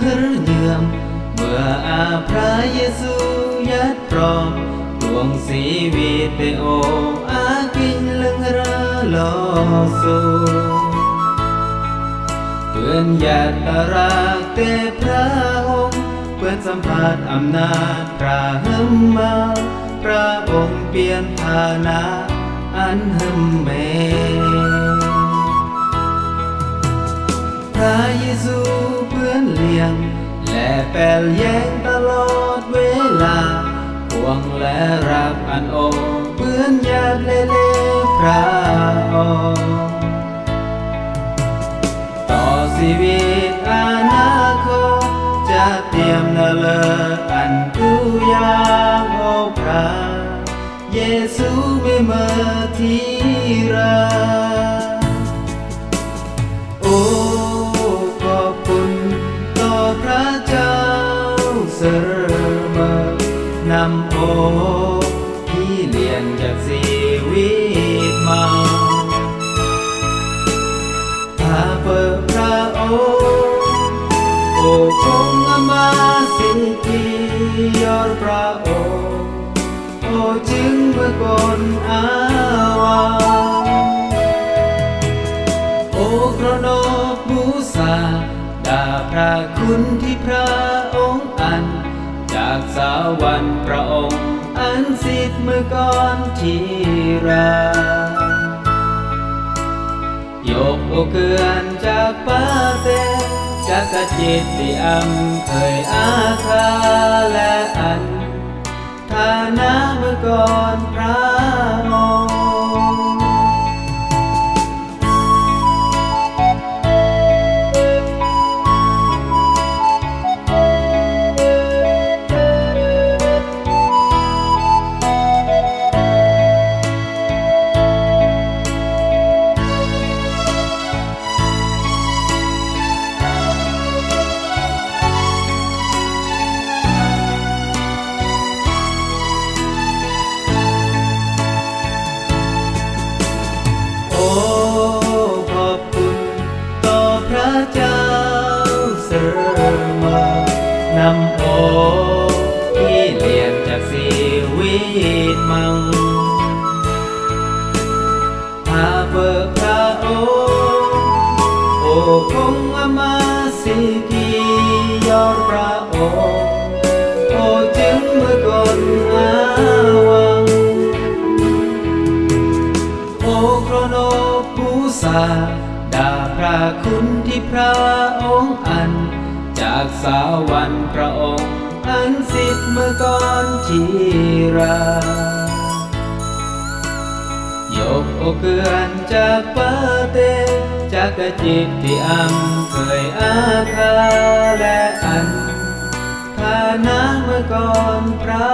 hư nhường vừaพระเยซูยัดปลอมดวงชีวิตเตโออากินลึงระลอสูเพื่อนญาติรักเตพระองค์เพื่อนสัมผัสอำนาจพระหึมมาพระองค์เปลี่ยนฐานะอันหึมเมพระเยซูเพื่อนเลี้ยงและแปลแย้งตลอดเวลาห่วงและรักอันโอเพื่อนญาติเลพระองค์ต่อชีวิตอนาคตจะเตรียมนาเลออันทุยางโอพระเยซูไม่เมื่อที่รักโอ้ขอบคุณต่อพระเจ้าเสมอนำโอที่เลียนจากชีวิตมาพาเปิดพระองค์โอ้คงมาสิทธิยอดพระองค์โอ้จึงเมื่อก่อนอาวาโอ้กระนกบูชาดาพระคุณที่พระองค์อันจากสวรรค์พระองค์อันสิทธิ์เมื่อก่อนที่รักยกโอเกือนจากปาเตจากกจิตติอัมเคยอาคาและอันฐานะเมื่อก่อนพระองค์นำโอที่เลียนจากชีวิตมังพาเปิดพระองค์โอ้คงมาสิกียอดพระองค์โอ้จึงเมื่อก่อนอาวังโอ้โครโนบูชาดาพระคุณที่พระองค์อันจากสวรรค์พระองค์อันสิทธิ์เมื่อก่อนที่รักยกโอเกือนจากปาเตจากกจิตที่อัมเคยอาคาและอันฐานะเมื่อก่อนพระ